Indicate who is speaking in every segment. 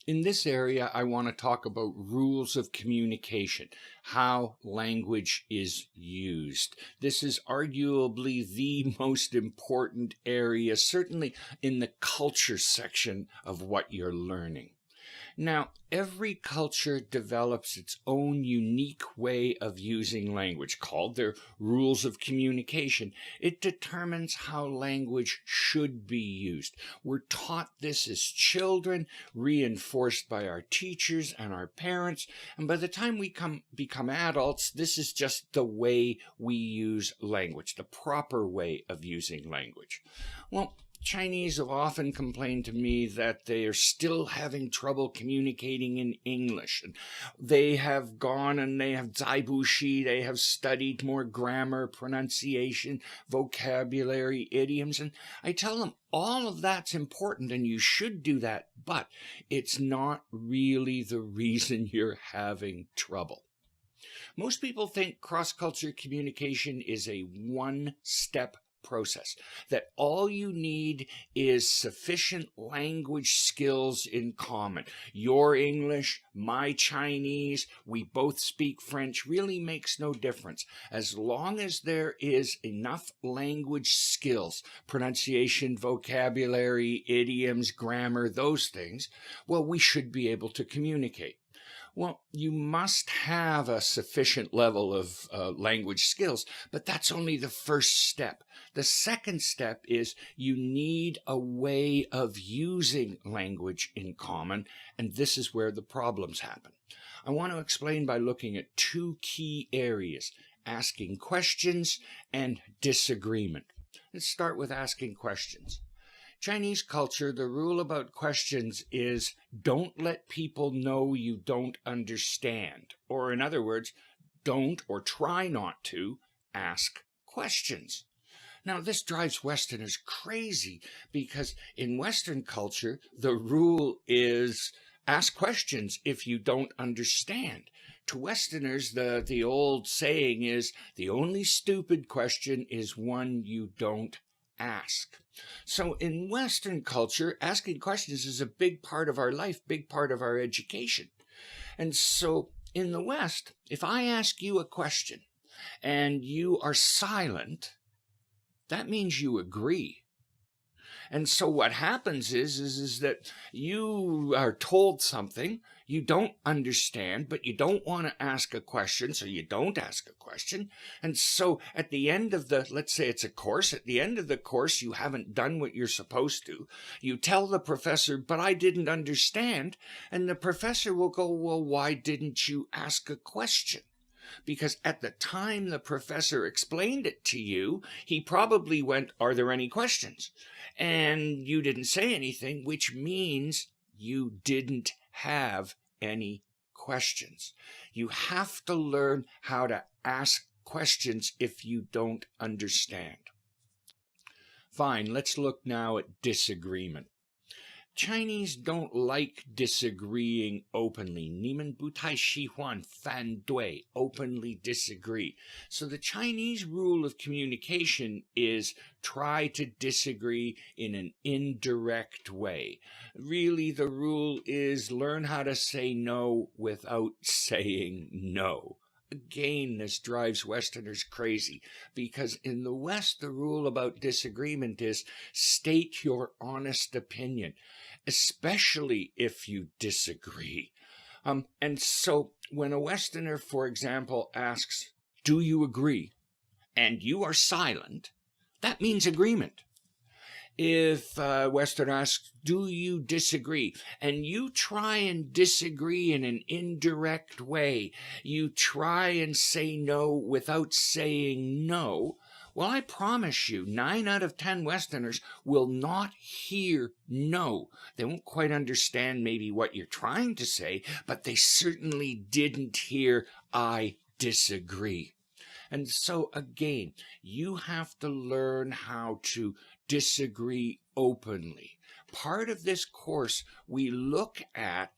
Speaker 1: In this area, I want to talk about rules of communication, how language is used. This is arguably the most important area, certainly in the culture section of what you're learning. Now, every culture develops its own unique way of using language, called their rules of communication. It determines how language should be used. We're taught this as children, reinforced by our teachers and our parents, and by the time we become adults, this is just the way we use language, the proper way of using language. Well, Chinese have often complained to me that they are still having trouble communicating in English. And they have gone and they have zaibushi, they have studied more grammar, pronunciation, vocabulary, idioms. And I tell them all of that's important and you should do that, but it's not really the reason you're having trouble. Most people think cross-culture communication is a one-step process, that all you need is sufficient language skills in common. Your English, my Chinese, we both speak French, really makes no difference. As long as there is enough language skills, pronunciation, vocabulary, idioms, grammar, those things, well, we should be able to communicate. Well, you must have a sufficient level of language skills, but that's only the first step. The second step is you need a way of using language in common, and this is where the problems happen. I want to explain by looking at two key areas: asking questions and disagreement. Let's start with asking questions. Chinese culture, the rule about questions is don't let people know you don't understand. Or in other words, don't or try not to ask questions. Now, this drives Westerners crazy because in Western culture, the rule is ask questions if you don't understand. To Westerners, the old saying is the only stupid question is one you don't ask. So in Western culture, asking questions is a big part of our life, big part of our education. And so in the West, if I ask you a question and you are silent, that means you agree. And so what happens is that you are told something you don't understand, but you don't want to ask a question, so you don't ask a question. And so at the end of let's say it's a course, at the end of the course, you haven't done what you're supposed to. You tell the professor, but I didn't understand. And the professor will go, well, why didn't you ask a question? Because at the time the professor explained it to you, he probably went, are there any questions? And you didn't say anything, which means you didn't have any questions. You have to learn how to ask questions if you don't understand. Fine, let's look now at disagreement. Chinese don't like disagreeing openly. 你们不太喜欢反对, openly disagree. So the Chinese rule of communication is try to disagree in an indirect way. Really, the rule is learn how to say no without saying no. Again, this drives Westerners crazy because in the West, the rule about disagreement is state your honest opinion, especially if you disagree. And so when a Westerner, for example, asks, do you agree? And you are silent, that means agreement. If a Westerner asks, do you disagree? And you try and disagree in an indirect way, you try and say no without saying no, well, I promise you, 9 out of 10 Westerners will not hear no. They won't quite understand maybe what you're trying to say, but they certainly didn't hear I disagree. And so again, you have to learn how to disagree openly. Part of this course, we look at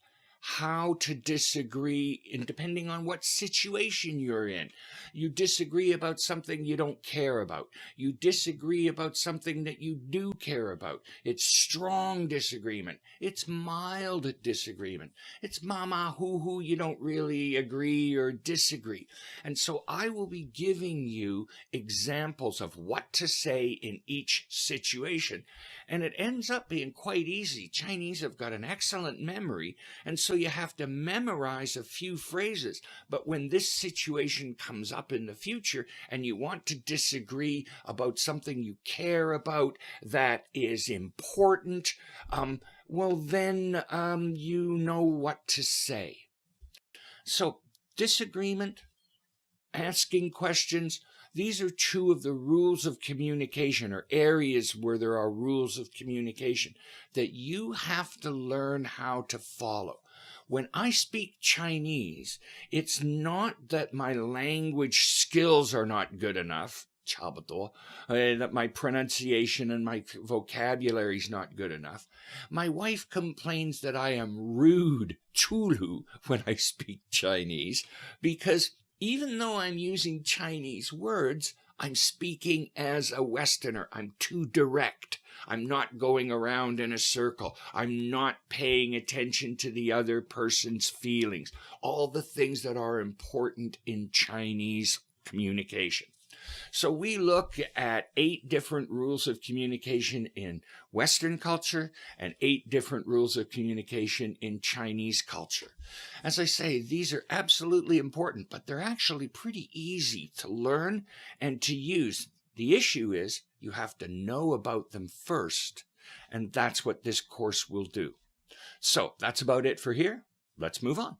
Speaker 1: how to disagree depending on what situation you're in. You disagree about something you don't care about. You disagree about something that you do care about. It's strong disagreement. It's mild disagreement. It's mama hoo-hoo, you don't really agree or disagree. And so I will be giving you examples of what to say in each situation. And it ends up being quite easy. Chinese have got an excellent memory, and so you have to memorize a few phrases. But when this situation comes up in the future and you want to disagree about something you care about that is important, well, then you know what to say. So disagreement, asking questions, these are two of the rules of communication, or areas where there are rules of communication that you have to learn how to follow. When I speak Chinese, it's not that my language skills are not good enough, that my pronunciation and my vocabulary is not good enough. My wife complains that I am rude, Chulu, when I speak Chinese, because even though I'm using Chinese words, I'm speaking as a Westerner. I'm too direct. I'm not going around in a circle. I'm not paying attention to the other person's feelings. All the things that are important in Chinese communication. So we look at 8 different rules of communication in Western culture and 8 different rules of communication in Chinese culture. As I say, these are absolutely important, but they're actually pretty easy to learn and to use. The issue is you have to know about them first, and that's what this course will do. So that's about it for here. Let's move on.